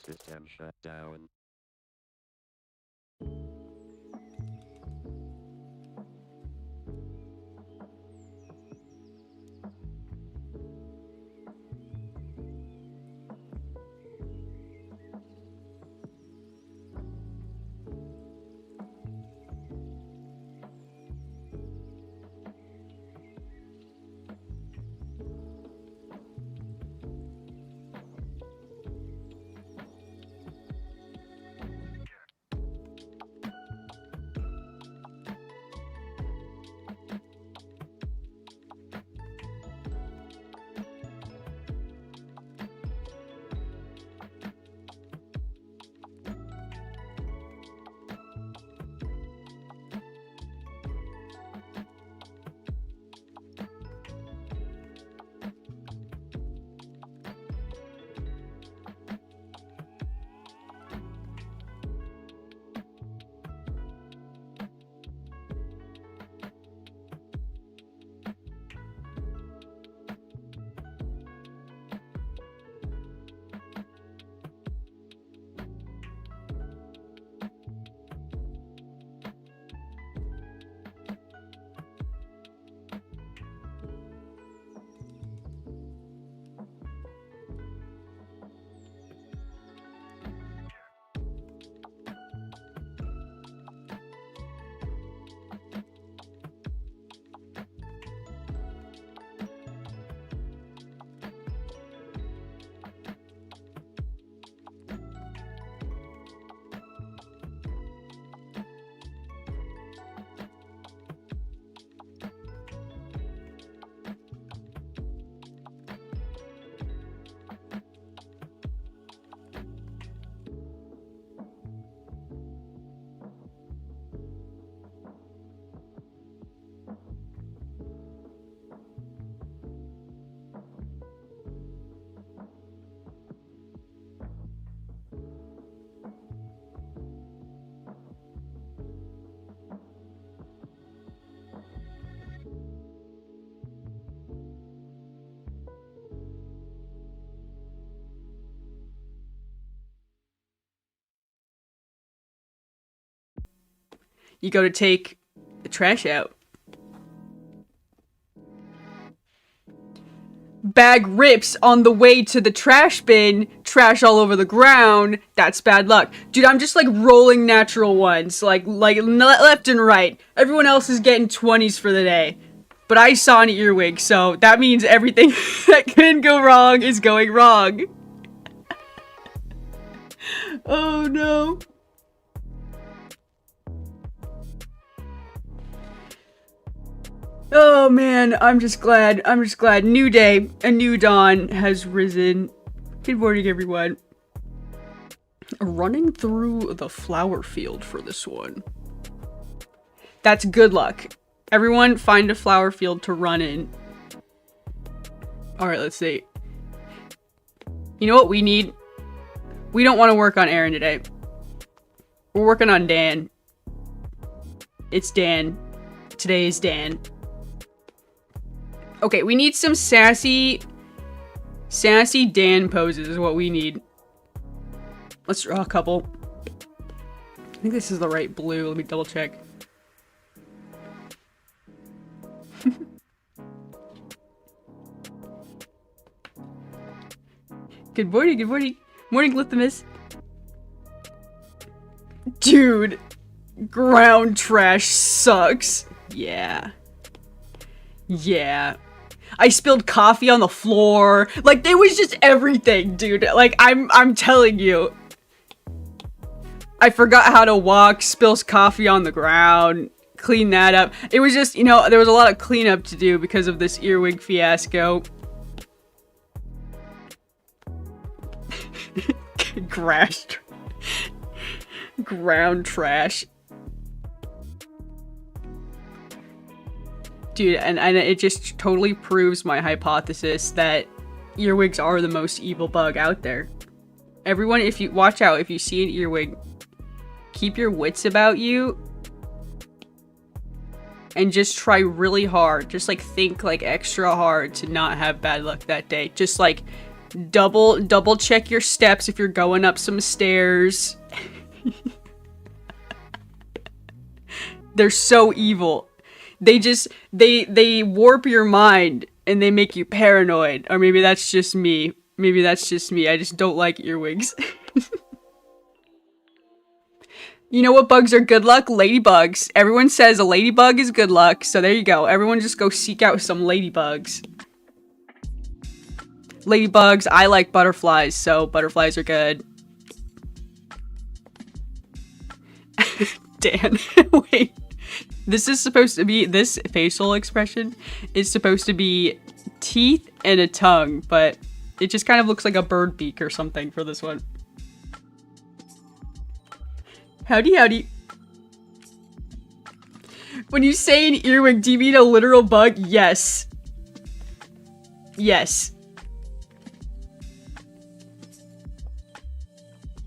System shut down. You go to take the trash out. Bag rips on the way to the trash bin, trash all over the ground. That's bad luck. Dude, I'm just like rolling natural ones, like left and right. Everyone else is getting 20s for the day. But I saw an earwig, so that means everything that can go wrong is going wrong. Oh no. Oh man, I'm just glad. New day, a new dawn has risen. Good morning, everyone. Running through the flower field for this one. That's good luck. Everyone find a flower field to run in. Alright, let's see. You know what we need? We don't want to work on Aaron today. We're working on Dan. It's Dan. Today is Dan. Okay, we need some sassy Dan poses is what we need. Let's draw a couple. I think this is the right blue. Let me double check. Good morning, good morning. Morning, Lithimus. Dude, ground trash sucks. Yeah. Yeah. I spilled coffee on the floor. Like, it was just everything, dude. Like, I'm telling you. I forgot how to walk, spills coffee on the ground, clean that up. It was just, you know, there was a lot of cleanup to do because of this earwig fiasco. Ground trash. Dude, and it just totally proves my hypothesis that earwigs are the most evil bug out there. Everyone, if you watch out, if you see an earwig, keep your wits about you and just try really hard. Just like think like extra hard to not have bad luck that day. Just like Double check your steps if you're going up some stairs. They're so evil. They warp your mind and they make you paranoid. Or maybe that's just me. Maybe that's just me. I just don't like earwigs. You know what bugs are good luck? Ladybugs. Everyone says a ladybug is good luck. So there you go. Everyone just go seek out some ladybugs. Ladybugs. I like butterflies, so butterflies are good. Dan. Wait. This is supposed to be, this facial expression is supposed to be teeth and a tongue, but it just kind of looks like a bird beak or something for this one. Howdy, howdy. When you say an earwig, do you mean a literal bug? Yes. Yes.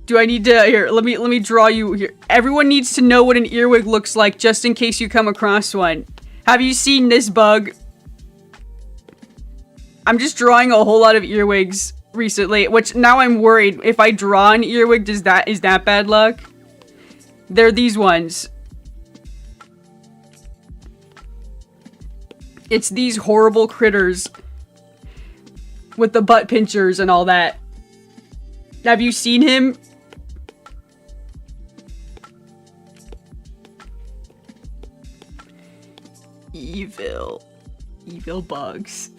Do I need to, here, let me draw you here. Everyone needs to know what an earwig looks like just in case you come across one. Have you seen this bug? I'm just drawing a whole lot of earwigs recently, which now I'm worried. If I draw an earwig, is that bad luck? They're these ones. It's these horrible critters with the butt pinchers and all that. Have you seen him? Evil bugs.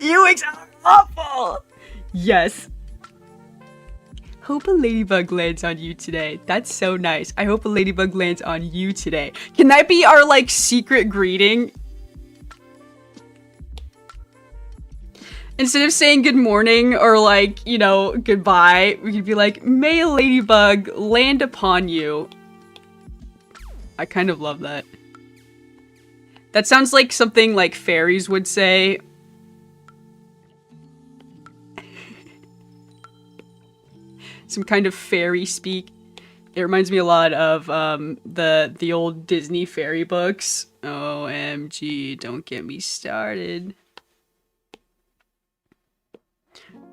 Earwigs are awful! Yes. Hope a ladybug lands on you today. That's so nice. I hope a ladybug lands on you today. Can that be our, like, secret greeting? Instead of saying good morning or, like, you know, goodbye, we could be like, may a ladybug land upon you. I kind of love that. That sounds like something like fairies would say. Some kind of fairy speak. It reminds me a lot of the old Disney fairy books. OMG, don't get me started.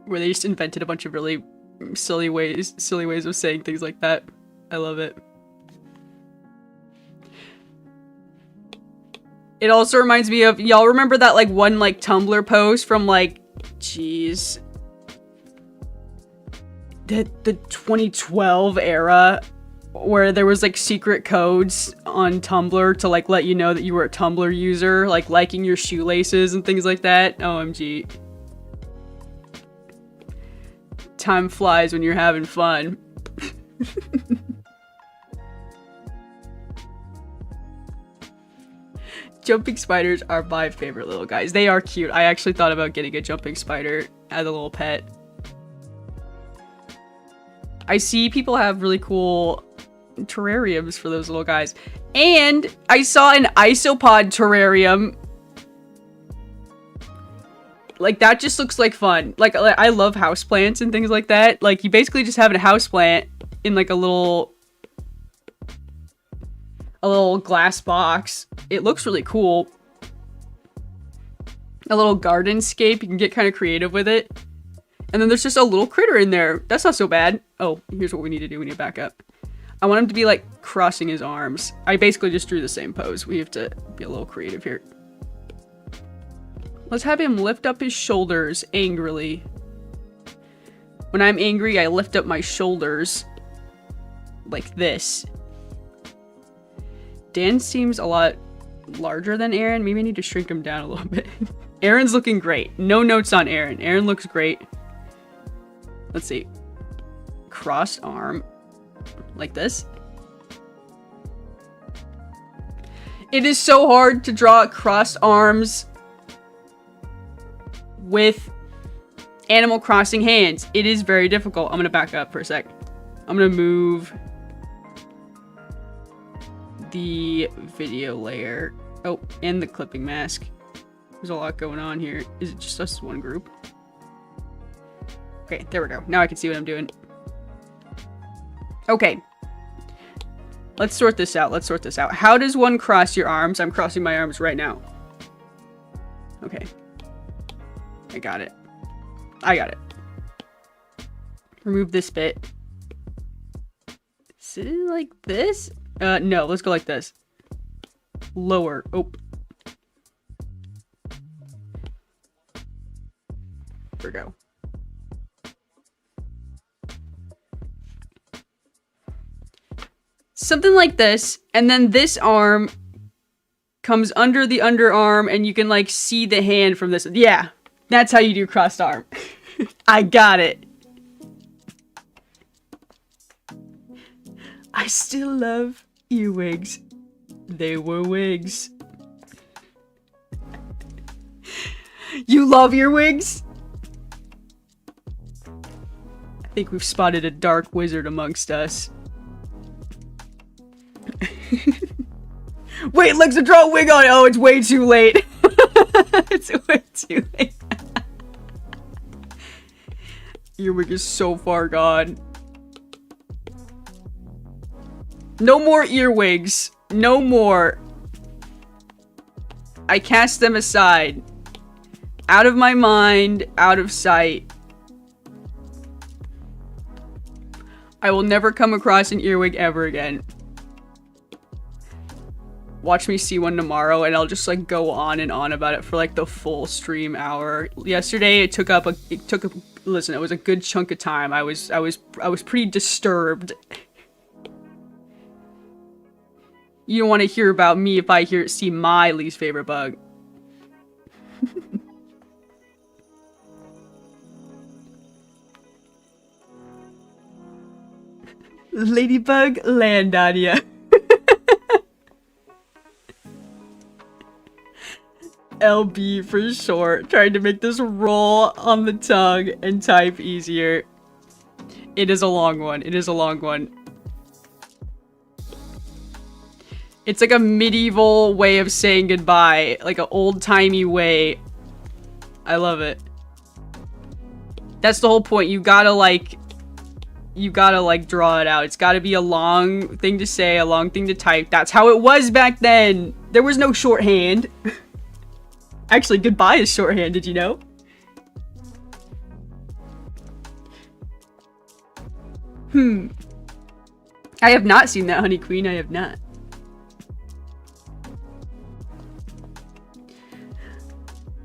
Where they just invented a bunch of really silly ways of saying things like that. I love it. It also reminds me of, y'all remember that like one like Tumblr post from like, jeez, the 2012 era where there was like secret codes on Tumblr to like let you know that you were a Tumblr user, like liking your shoelaces and things like that. OMG. Time flies when you're having fun. Jumping spiders are my favorite little guys. They are cute. I actually thought about getting a jumping spider as a little pet. I see people have really cool terrariums for those little guys. And I saw an isopod terrarium. Like, that just looks like fun. Like, I love houseplants and things like that. Like, you basically just have a houseplant in, like, a little glass box. It looks really cool. A little gardenscape. You can get kind of creative with it. And then there's just a little critter in there. That's not so bad. Oh, here's what we need to do. We need to back up. I want him to be, like, crossing his arms. I basically just drew the same pose. We have to be a little creative here. Let's have him lift up his shoulders angrily. When I'm angry, I lift up my shoulders. Like this. Dan seems a lot larger than Aaron. Maybe I need to shrink him down a little bit. Aaron's looking great. No notes on Aaron. Aaron looks great. Let's see. Crossed arm. Like this. It is so hard to draw crossed arms with Animal Crossing hands. It is very difficult. I'm gonna back up for a sec. I'm gonna move the video layer. Oh, and the clipping mask. There's a lot going on here. Is it just us one group? Okay, there we go. Now I can see what I'm doing. Okay. Let's sort this out. Let's sort this out. How does one cross your arms? I'm crossing my arms right now. Okay. I got it. I got it. Remove this bit. Is it like this? No, let's go like this. Lower. Oh. There we go. Something like this, and then this arm comes under the underarm, and you can, like, see the hand from this. Yeah, that's how you do crossed arm. I got it. I still love earwigs. They were wigs. You love earwigs? I think we've spotted a dark wizard amongst us. Wait, Lex, draw a wig on it. Oh, it's way too late. It's way too late. Earwig is so far gone. No more earwigs. No more. I cast them aside. Out of my mind, out of sight. I will never come across an earwig ever again. Watch me see one tomorrow, and I'll just, like, go on and on about it for, like, the full stream hour. Yesterday, it was a good chunk of time. I was pretty disturbed. You don't want to hear about me if I see my least favorite bug. Ladybug, land on ya. LB for short. Trying to make this roll on the tongue and type easier. It is a long one. It is a long one. It's like a medieval way of saying goodbye. Like an old-timey way. I love it. That's the whole point. You gotta draw it out. It's gotta be a long thing to say, a long thing to type. That's how it was back then. There was no shorthand. Actually, goodbye is shorthand, did you know? I have not seen that, Honey Queen. I have not.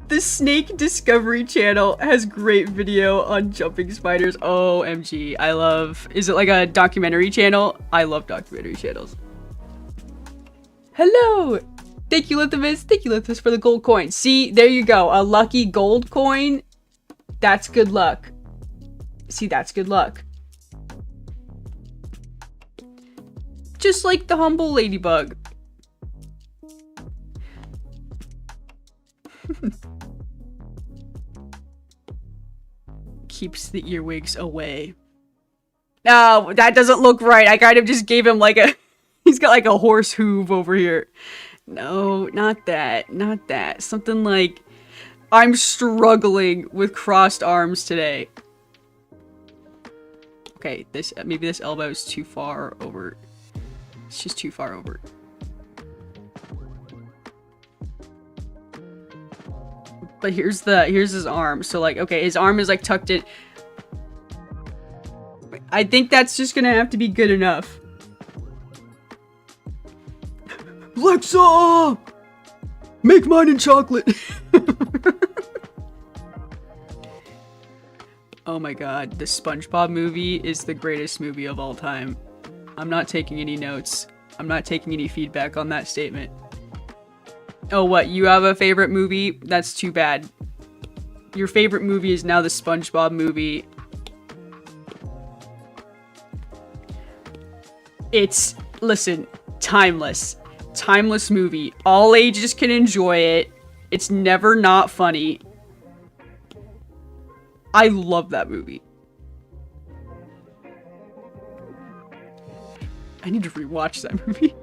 The Snake Discovery Channel has great video on jumping spiders. OMG. I love... Is it like a documentary channel? I love documentary channels. Hello! Thank you, Lithimus. Thank you, Lithimus, for the gold coin. See, there you go. A lucky gold coin. That's good luck. See, that's good luck. Just like the humble ladybug. Keeps the earwigs away. No, that doesn't look right. I kind of just gave him like a... He's got like a horse hoof over here. No, not that. Not that. Something like... I'm struggling with crossed arms today. Okay, this... Maybe this elbow is too far over. It's just too far over. But here's his arm. So like, okay, his arm is like tucked in. I think that's just gonna have to be good enough. Lexa! Make mine in chocolate! Oh my god, the SpongeBob movie is the greatest movie of all time. I'm not taking any notes. I'm not taking any feedback on that statement. Oh, what? You have a favorite movie? That's too bad. Your favorite movie is now the SpongeBob movie. It's, listen, timeless. Timeless movie. All ages can enjoy it. It's never not funny. I love that movie. I need to rewatch that movie.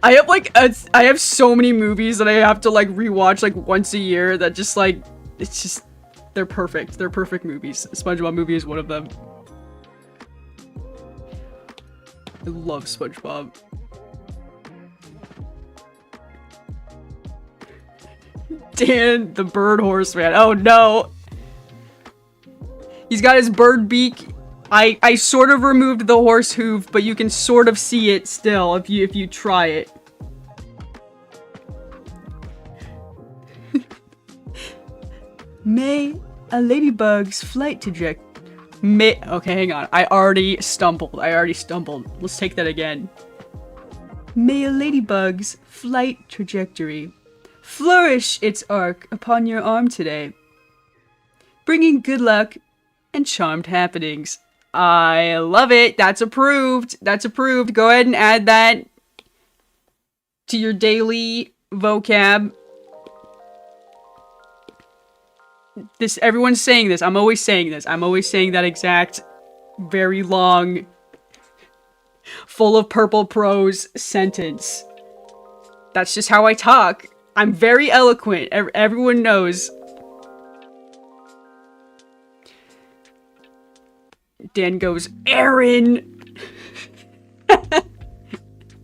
I have like I have so many movies that I have to like rewatch like once a year that just like it's just they're perfect. They're perfect movies. SpongeBob movie is one of them. I love SpongeBob. Dan, the bird horseman. Oh no. He's got his bird beak. I sort of removed the horse hoof, but you can sort of see it still if you try it. May a ladybug's flight trajectory. Okay, hang on. I already stumbled. Let's take that again. May a ladybug's flight trajectory flourish its arc upon your arm today, bringing good luck and charmed happenings. I love it. That's approved. That's approved. Go ahead and add that to your daily vocab. Everyone's saying this. I'm always saying this. I'm always saying that exact, very long, full of purple prose sentence. That's just how I talk. I'm very eloquent. Everyone knows. Dan goes, Aaron!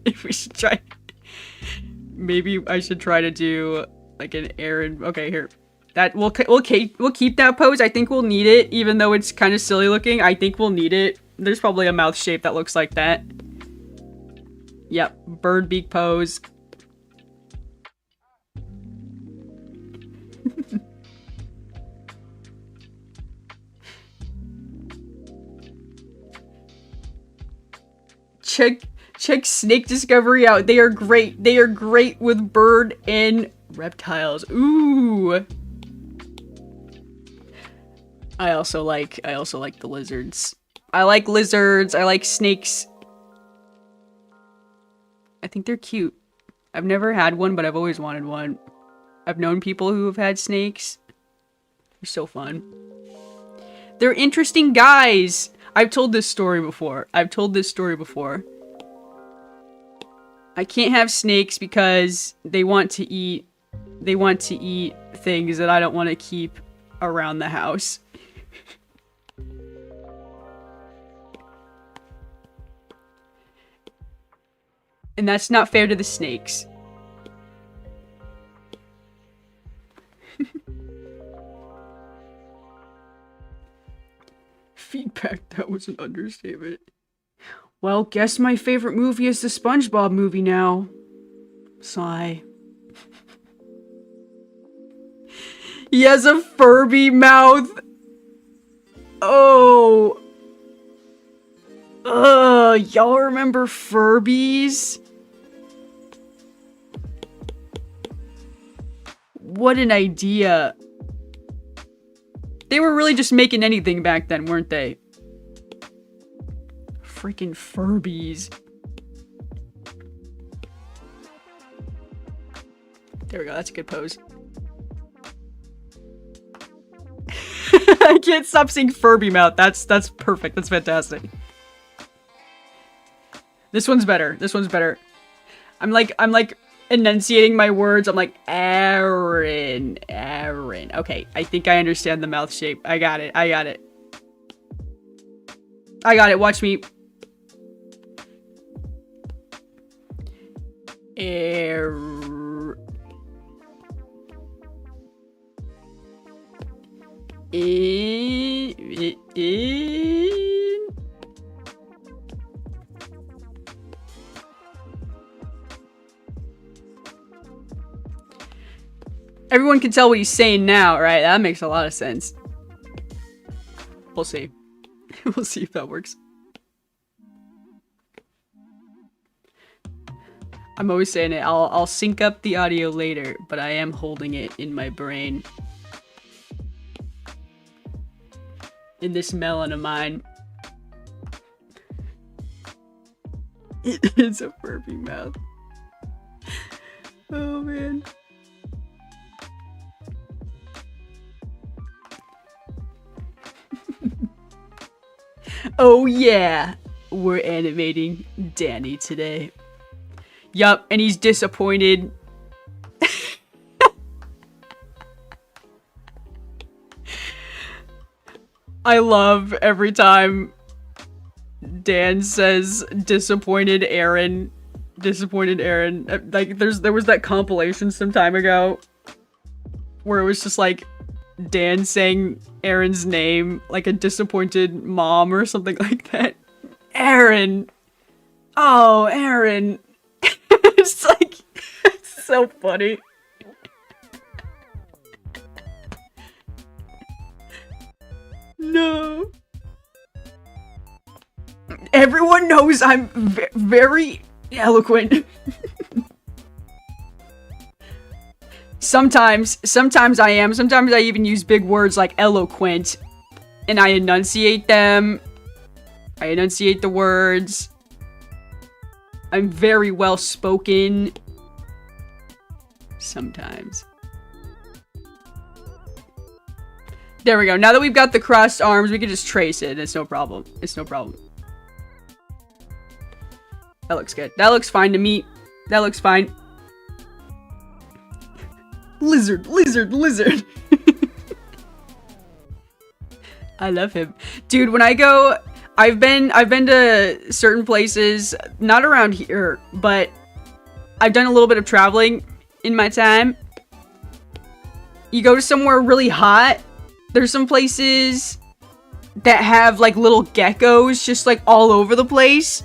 If we should try... Maybe I should try to do, like, an Aaron... Okay, here. That we'll keep that pose. I think we'll need it, even though it's kind of silly looking. I think we'll need it. There's probably a mouth shape that looks like that. Yep, bird beak pose. Check Snake Discovery out. They are great. They are great with bird and reptiles. Ooh. I also like the lizards. I like lizards. I like snakes. I think they're cute. I've never had one, but I've always wanted one. I've known people who have had snakes. They're so fun. They're interesting guys. I've told this story before. I can't have snakes because they want to eat things that I don't want to keep around the house. And that's not fair to the snakes. Feedback, that was an understatement. Well, guess my favorite movie is the SpongeBob movie now. Sigh. He has a Furby mouth. Oh. Y'all remember Furbies? What an idea. They were really just making anything back then, weren't they? Freaking Furbies. There we go, that's a good pose. I can't stop saying Furby mouth. That's perfect. That's fantastic. This one's better. I'm like enunciating my words. I'm like, Aaron. Okay, I think I understand the mouth shape. I got it. Watch me. Everyone can tell what he's saying now, right? That makes a lot of sense. We'll see. We'll see if that works. I'm always saying it. I'll sync up the audio later, but I am holding it in my brain. In this melon of mine. It is a Furby mouth. Oh man. Oh yeah, we're animating Danny today. Yup, and he's disappointed. I love every time Dan says disappointed Aaron. Like there was that compilation some time ago where it was just like Dan saying Aaron's name like a disappointed mom or something like that. Aaron! Oh, Aaron! It's like, it's so funny. No. Everyone knows I'm very eloquent. Sometimes I am. Sometimes I even use big words like eloquent. And I enunciate them. I enunciate the words. I'm very well spoken. Sometimes. There we go. Now that we've got the crossed arms, we can just trace it. It's no problem. It's no problem. That looks good. That looks fine to me. That looks fine. Lizard, lizard, lizard. I love him. Dude, when I go, I've been to certain places, not around here, but I've done a little bit of traveling in my time. You go to somewhere really hot, there's some places that have like little geckos just like all over the place.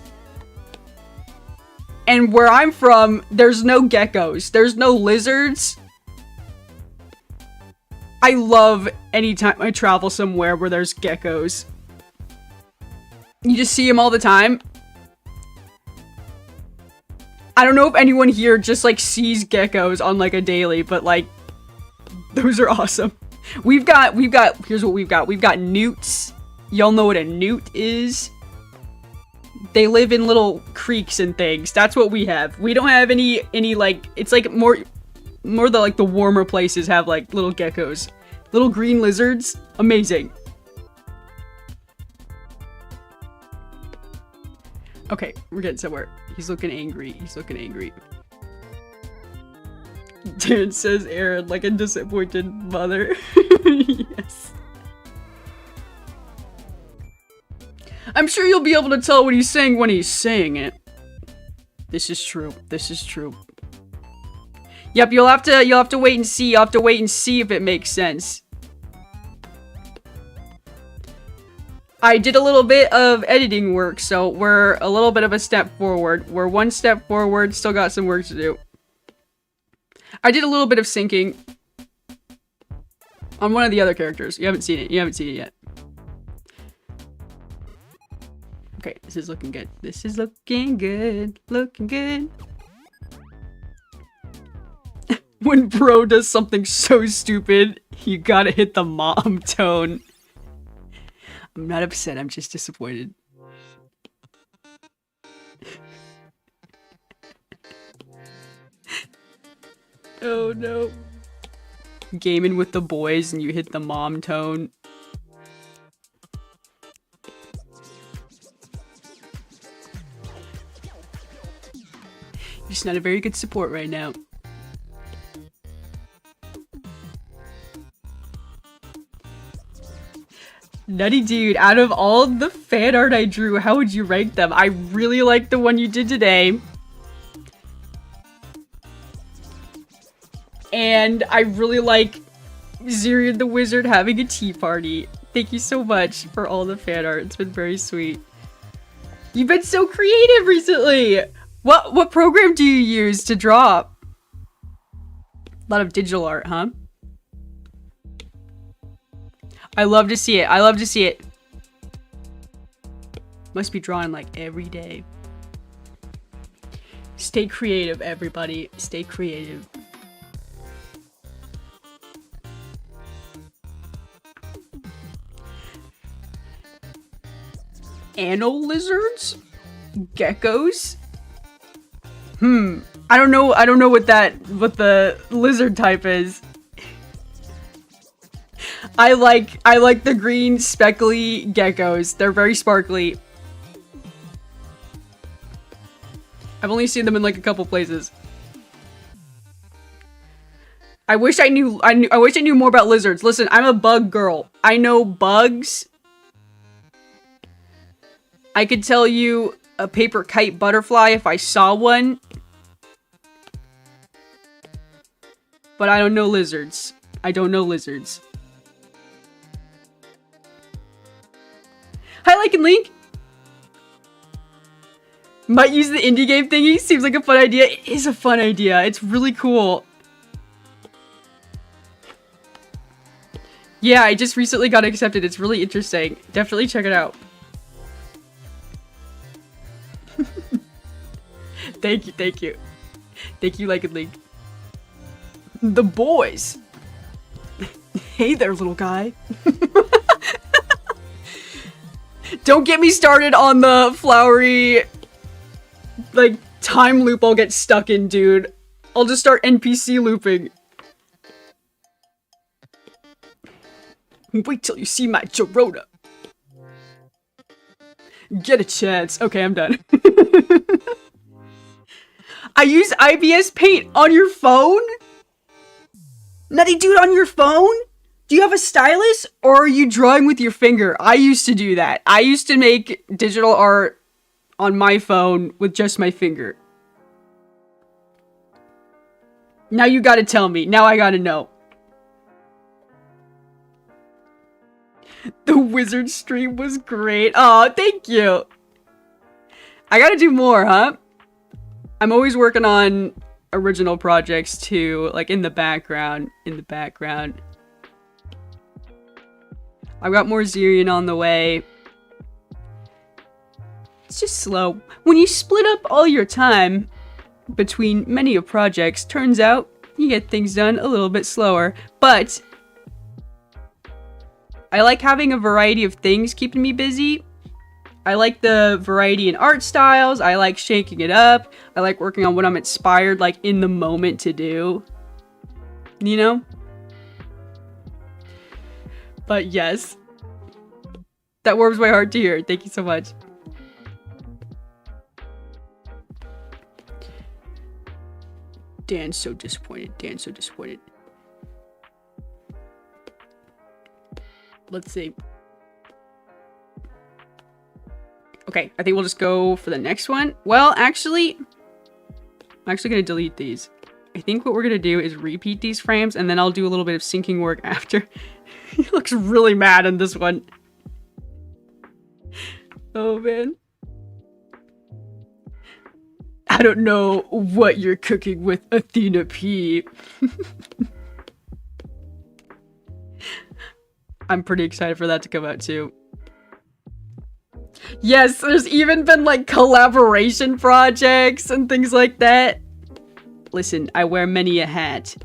And where I'm from, there's no geckos. There's no lizards. I love anytime I travel somewhere where there's geckos. You just see them all the time. I don't know if anyone here just like sees geckos on like a daily, but like those are awesome. We've got here's what we've got. We've got newts. Y'all know what a newt is? They live in little creeks and things. That's what we have. We don't have any like, it's like more the like the warmer places have like little geckos. Little green lizards. Amazing. Okay, we're getting somewhere. He's looking angry. He's looking angry. Dan says Aaron like a disappointed mother. Yes. I'm sure you'll be able to tell what he's saying when he's saying it. This is true. This is true. Yep, you'll have to wait and see. You'll have to wait and see if it makes sense. I did a little bit of editing work, so we're a little bit of a step forward. We're one step forward, still got some work to do. I did a little bit of syncing on one of the other characters. You haven't seen it. You haven't seen it yet. Okay, this is looking good. This is looking good. Looking good. When bro does something so stupid, you gotta hit the mom tone. I'm not upset, I'm just disappointed. Oh no. Gaming with the boys and you hit the mom tone. You're just not a very good support right now. Nutty dude, out of all the fan art I drew, how would you rank them? I really like the one you did today. And I really like Zirian the Wizard having a tea party. Thank you so much for all the fan art. It's been very sweet. You've been so creative recently. What program do you use to draw? A lot of digital art, huh? I love to see it. I love to see it. Must be drawing like every day. Stay creative, everybody. Stay creative. Anal lizards? Geckos? I don't know what the lizard type is. I like the green speckly geckos. They're very sparkly. I've only seen them in like a couple places. I wish I knew more about lizards. Listen, I'm a bug girl. I know bugs. I could tell you a paper kite butterfly if I saw one. But I don't know lizards. I don't know lizards. Hi, Like and Link. Might use the indie game thingy. Seems like a fun idea. It is a fun idea. It's really cool. Yeah, I just recently got accepted. It's really interesting. Definitely check it out. Thank you, thank you. Thank you, Like and Link. The boys. Hey there, little guy. Don't get me started on the flowery, like, time loop I'll get stuck in, dude. I'll just start NPC looping. Wait till you see my Gerota. Get a chance. Okay, I'm done. I use IBS Paint on your phone? Nutty dude, on your phone? Do you have a stylus, or are you drawing with your finger? I used to do that. I used to make digital art on my phone with just my finger. Now you gotta tell me. Now I gotta know. The wizard stream was great. Oh, thank you. I gotta do more, huh? I'm always working on original projects too, like in the background. I've got more Zirian on the way. It's just slow. When you split up all your time between many of projects, turns out you get things done a little bit slower. But I like having a variety of things keeping me busy. I like the variety in art styles. I like shaking it up. I like working on what I'm inspired, like, in the moment to do. You know? But yes. That warms my heart to hear. Thank you so much. Dan's so disappointed. Dan's so disappointed. Let's see. Okay, I think we'll just go for the next one. Well, actually, I'm actually going to delete these. I think what we're going to do is repeat these frames, and then I'll do a little bit of syncing work after. He looks really mad in this one. Oh, man. I don't know what you're cooking with Athena P. I'm pretty excited for that to come out, too. Yes, there's even been, like, collaboration projects and things like that. Listen, I wear many a hat.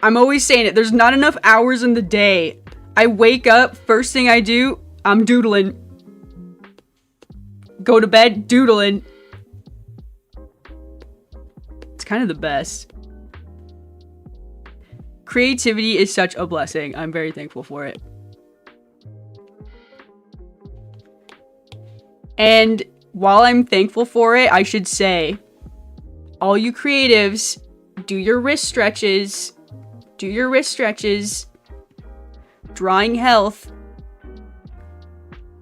I'm always saying it, there's not enough hours in the day. I wake up, first thing I do, I'm doodling. Go to bed, doodling. It's kind of the best. Creativity is such a blessing. I'm very thankful for it. And while I'm thankful for it, I should say, all you creatives, do your wrist stretches. Do your wrist stretches. Drawing health.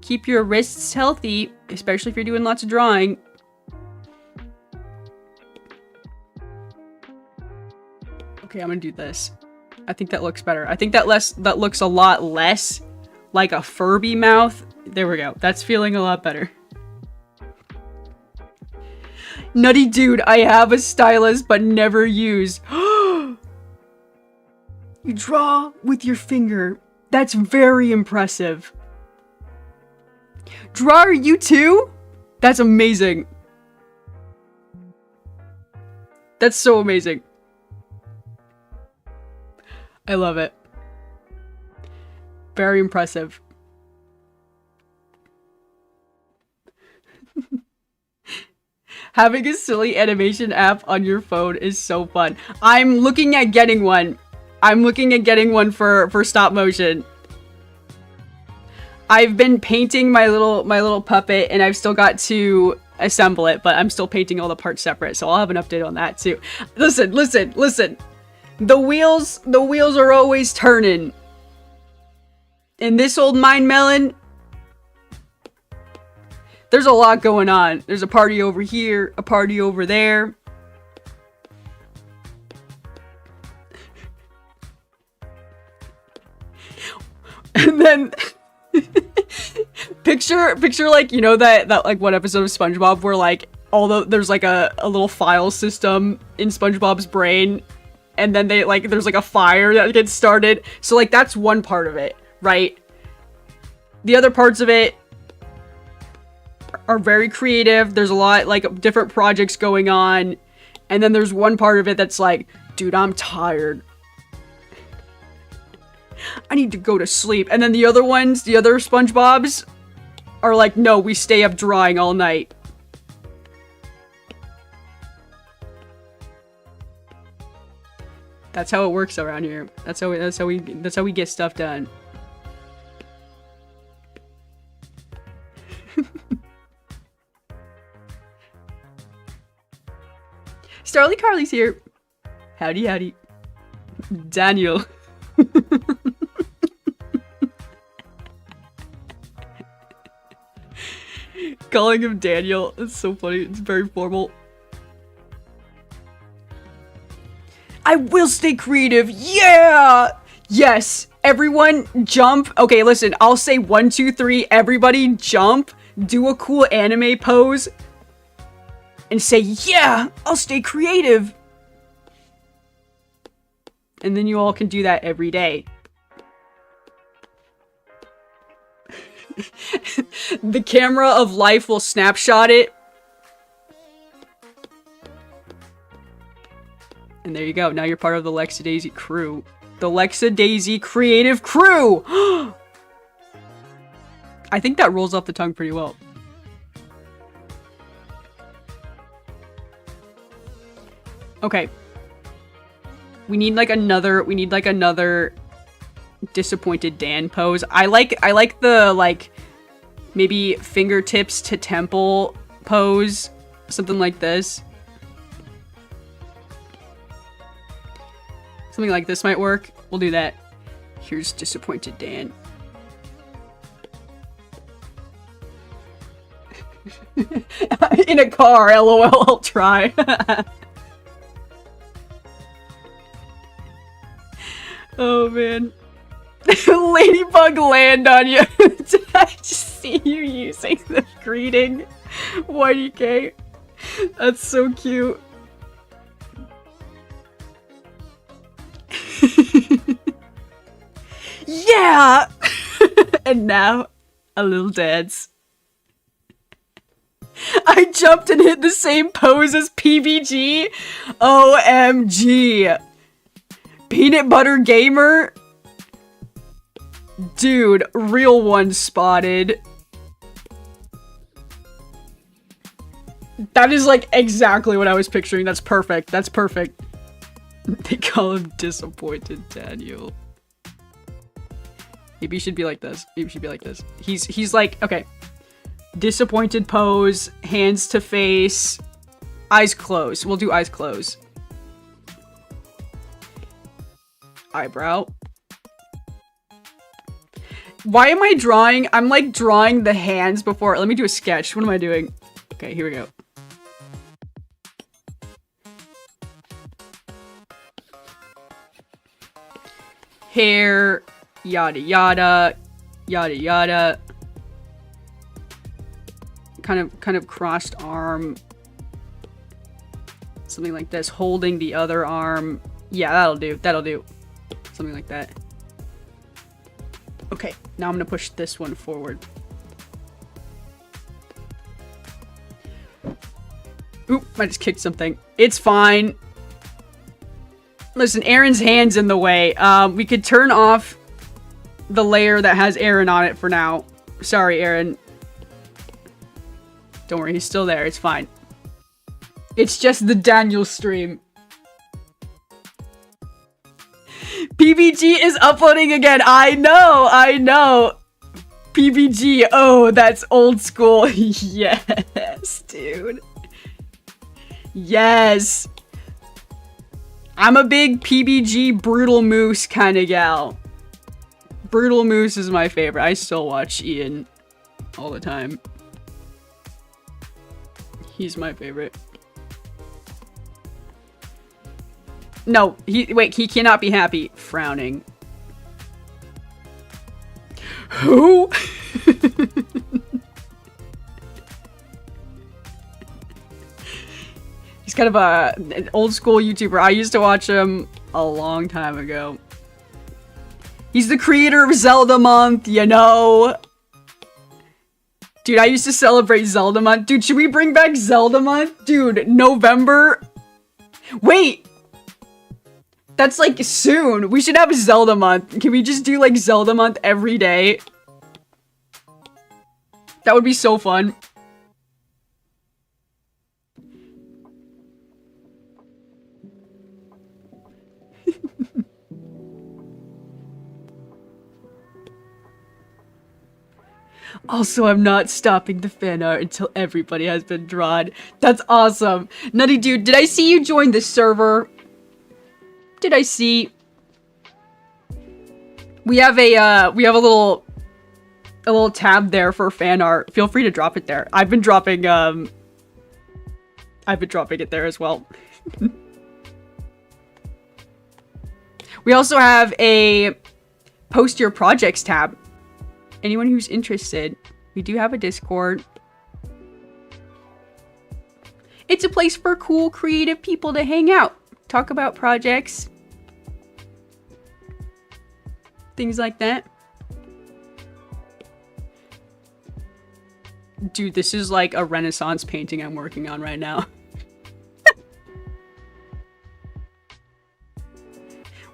Keep your wrists healthy, especially if you're doing lots of drawing. Okay, I'm gonna do this. I think that looks better. I think that looks a lot less like a Furby mouth. There we go. That's feeling a lot better. Nutty dude, I have a stylus but never use. You draw with your finger. That's very impressive. Drawer, you too? That's amazing. That's so amazing. I love it. Very impressive. Having a silly animation app on your phone is so fun. I'm looking at getting one. I'm looking at getting one for stop motion. I've been painting my little puppet, and I've still got to assemble it, but I'm still painting all the parts separate, so I'll have an update on that too. Listen. The wheels are always turning. In this old mind melon, there's a lot going on. There's a party over here, a party over there. And then picture like, you know, that like one episode of SpongeBob where like there's like a little file system in SpongeBob's brain, and then they like there's like a fire that gets started. So like that's one part of it, right? The other parts of it are very creative. There's a lot like different projects going on, and then there's one part of it that's like, dude, I'm tired. I need to go to sleep. And then the other ones, the other SpongeBobs are like, no, we stay up drawing all night. That's how it works around here. That's how we get stuff done. Starly Carly's here. Howdy, howdy. Daniel. Calling him Daniel. It's so funny. It's very formal. I will stay creative. Yeah! Yes. Everyone jump. Okay, listen. I'll say 1, 2, 3. Everybody jump. Do a cool anime pose. And say, yeah! I'll stay creative. And then you all can do that every day. The camera of life will snapshot it. And there you go. Now you're part of the Lexadaisy crew. The Lexadaisy creative crew! I think that rolls off the tongue pretty well. Okay. We need like another disappointed Dan pose. I like the like maybe fingertips to temple pose, something like this. Something like this might work. We'll do that. Here's disappointed Dan. In a car, lol, I'll try. Oh man. Ladybug land on you. Did I just see you using the greeting? YDK. That's so cute. Yeah! And now, a little dance. I jumped and hit the same pose as PBG. OMG. Peanut Butter Gamer? Dude, real one spotted. That is like exactly what I was picturing. That's perfect. That's perfect. They call him Disappointed Daniel. Maybe he should be like this. Maybe he should be like this. He's like, okay. Disappointed pose, hands to face, eyes closed. We'll do eyes closed. Eyebrow. Why am I drawing? I'm like drawing the hands before. Let me do a sketch. What am I doing? Okay, here we go. Hair, yada yada, yada yada. Kind of crossed arm. Something like this. Holding the other arm. Yeah, that'll do. That'll do. Something like that. Okay, now I'm gonna push this one forward. Oop, I just kicked something. It's fine. Listen, Aaron's hand's in the way. We could turn off the layer that has Aaron on it for now. Sorry, Aaron. Don't worry, he's still there. It's fine. It's just the Daniel stream. PBG is uploading again. I know. PBG. Oh, that's old school. Yes, dude. Yes. I'm a big PBG Brutal Moose kind of gal. Brutal Moose is my favorite. I still watch Ian all the time. He's my favorite. No, he cannot be happy. Frowning. Who? He's kind of an old school YouTuber. I used to watch him a long time ago. He's the creator of Zelda Month, you know? Dude, I used to celebrate Zelda Month. Dude, should we bring back Zelda Month? Dude, November? Wait! That's like soon. We should have Zelda Month. Can we just do like Zelda Month every day? That would be so fun. Also, I'm not stopping the fan art until everybody has been drawn. That's awesome. Nutty Dude, did I see you join the server? Did I see? We have a little tab there for fan art. Feel free to drop it there. I've been dropping it there as well. We also have a post your projects tab. Anyone who's interested, we do have a Discord. It's a place for cool, creative people to hang out, talk about projects, things like that. Dude, this is like a Renaissance painting I'm working on right now.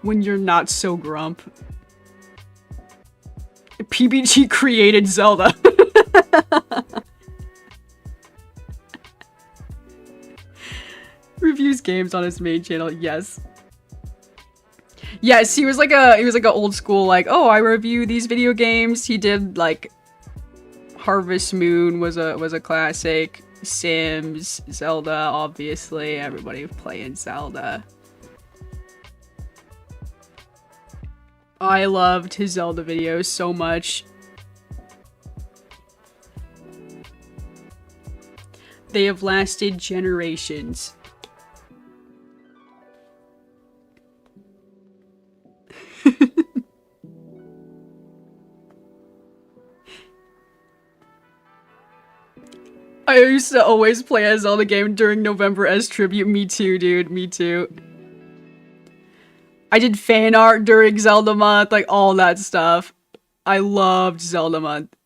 When you're not so grump. PBG created Zelda. Reviews games on his main channel. Yes. Yes, he was like a old school like, oh, I review these video games. He did like Harvest Moon was a classic. Sims, Zelda, obviously. Everybody playing Zelda. I loved his Zelda videos so much. They have lasted generations. I used to always play a Zelda game during November as tribute. Me too, dude. Me too. I did fan art during Zelda Month, like all that stuff. I loved Zelda Month.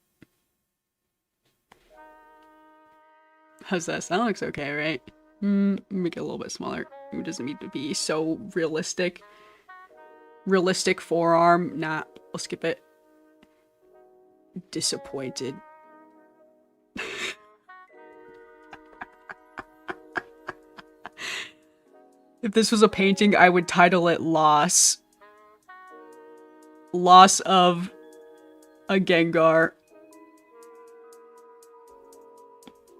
How's that? That looks okay, right? Make it a little bit smaller. It doesn't need to be so realistic. Realistic forearm. Nah, we'll skip it. Disappointed. If this was a painting, I would title it Loss. Loss of a Gengar.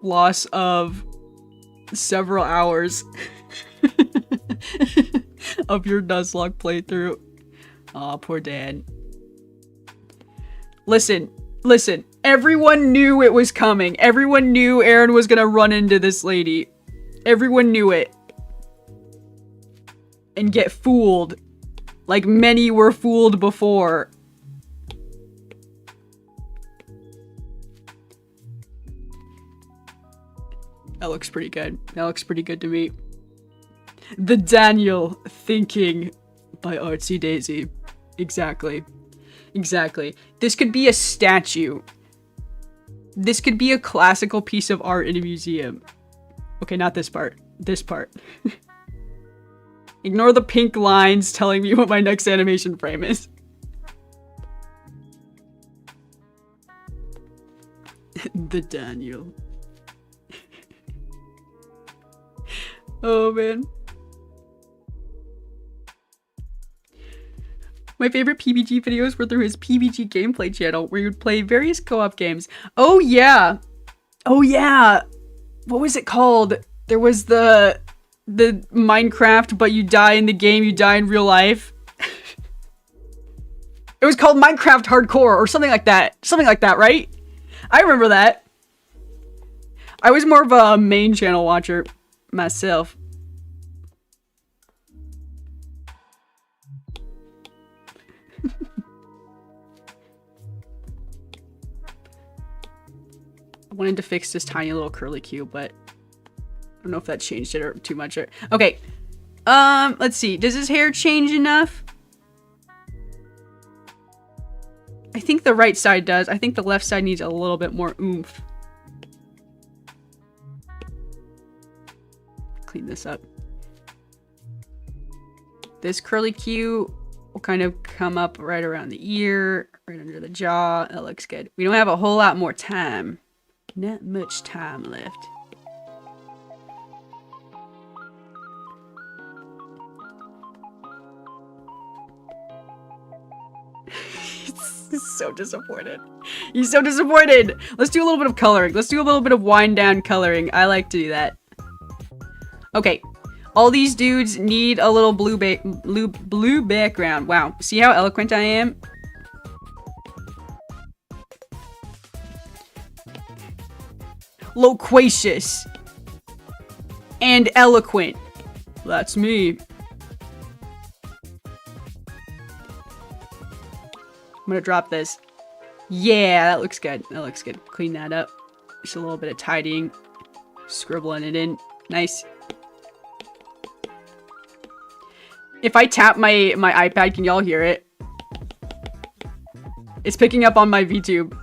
Loss of several hours of your Nuzlocke playthrough. Aw, poor Dan. Listen. Everyone knew it was coming. Everyone knew Aaron was gonna run into this lady. Everyone knew it. And get fooled. Like many were fooled before. That looks pretty good. That looks pretty good to me. The Daniel Thinking by Artsy Daisy. Exactly. Exactly. This could be a statue. This could be a classical piece of art in a museum. Okay, not this part. This part. Ignore the pink lines telling me what my next animation frame is. The Daniel. Oh, man. My favorite PBG videos were through his PBG gameplay channel, where he would play various co-op games. Oh, yeah! Oh, yeah! What was it called? There was the Minecraft, but you die in the game, you die in real life. It was called Minecraft Hardcore, or something like that. Something like that, right? I remember that. I was more of a main channel watcher myself. I wanted to fix this tiny little curly Q, but I don't know if that changed it or too much. Okay. Let's see. Does his hair change enough? I think the right side does. I think the left side needs a little bit more oomph. Clean this up. This curly Q will kind of come up right around the ear, right under the jaw. That looks good. We don't have a whole lot more time. Not much time left. He's so disappointed. He's so disappointed. Let's do a little bit of coloring. Let's do a little bit of wind down coloring. I like to do that. Okay. All these dudes need a little blue background. Wow. See how eloquent I am? Loquacious. And eloquent. That's me. I'm gonna drop this. Yeah, that looks good. That looks good. Clean that up. Just a little bit of tidying. Scribbling it in. Nice. If I tap my iPad, can y'all hear it? It's picking up on my VTube.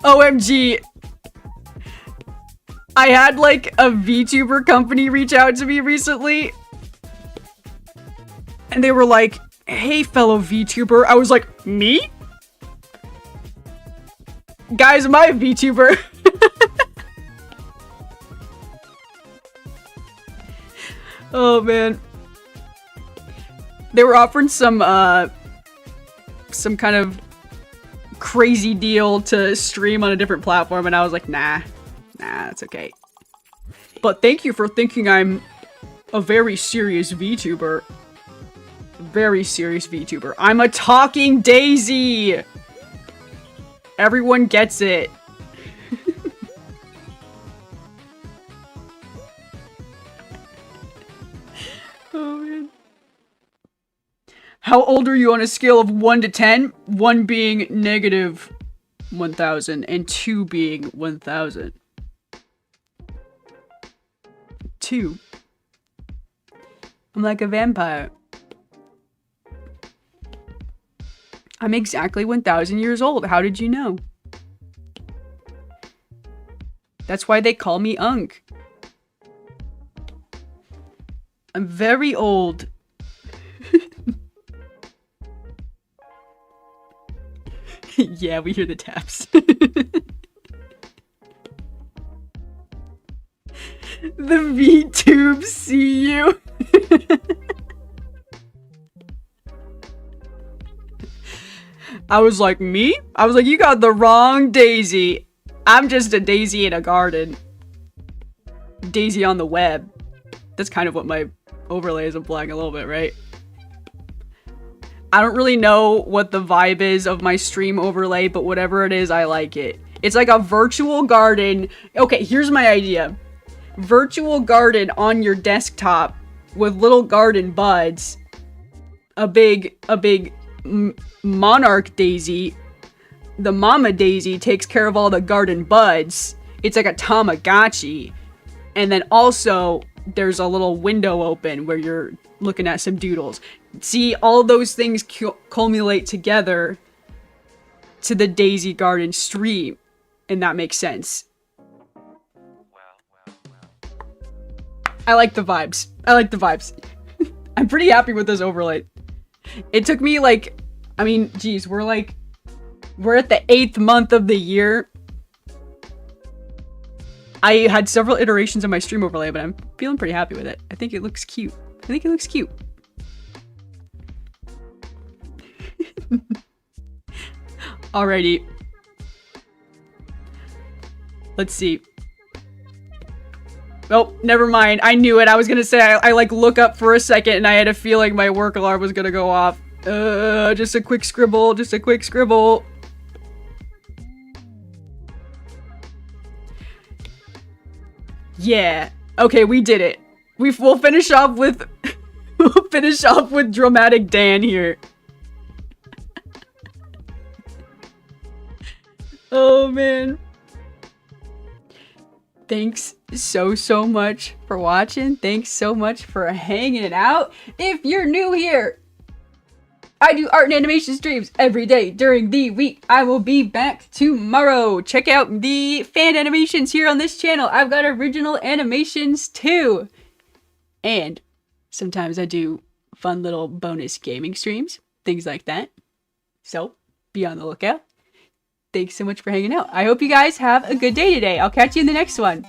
OMG. I had like a VTuber company reach out to me recently. And they were like, hey, fellow VTuber. I was like, me? Guys, am I a VTuber? Oh, man. They were offering some kind of crazy deal to stream on a different platform, and I was like, nah, that's okay. But thank you for thinking I'm a very serious VTuber. Very serious VTuber. I'm a talking daisy! Everyone gets it. Oh, man. How old are you on a scale of 1 to 10? 1 being negative 1,000 and 2 being 1,000. 2. I'm like a vampire. I'm exactly 1,000 years old. How did you know? That's why they call me Unk. I'm very old. Yeah, we hear the taps. The VTubes see you. I was like, me? I was like, you got the wrong daisy. I'm just a daisy in a garden. Daisy on the web. That's kind of what my overlay is implying a little bit, right? I don't really know what the vibe is of my stream overlay, but whatever it is, I like it. It's like a virtual garden. Okay, here's my idea. Virtual garden on your desktop with little garden buds. A big monarch daisy. The mama daisy takes care of all the garden buds. It's like a Tamagotchi. And then also, there's a little window open where you're looking at some doodles. See, all those things culminate together to the Daisy Garden stream. And that makes sense. I like the vibes. I like the vibes. I'm pretty happy with this overlay. It took me like, I mean, geez, we're at the 8th month of the year. I had several iterations of my stream overlay, but I'm feeling pretty happy with it. I think it looks cute. I think it looks cute. Alrighty. Let's see. Oh, never mind. I knew it. I was gonna say, I like look up for a second and I had a feeling my work alarm was gonna go off. Just a quick scribble. Just a quick scribble. Yeah. Okay, we did it. We'll finish off with we'll finish off with dramatic Dan here. Oh, man. Thanks so much for watching. Thanks so much for hanging out. If you're new here, I do art and animation streams every day during the week. I will be back tomorrow. Check out the fan animations here on this channel. I've got original animations too. And sometimes I do fun little bonus gaming streams, things like that. So be on the lookout. Thanks so much for hanging out. I hope you guys have a good day today. I'll catch you in the next one.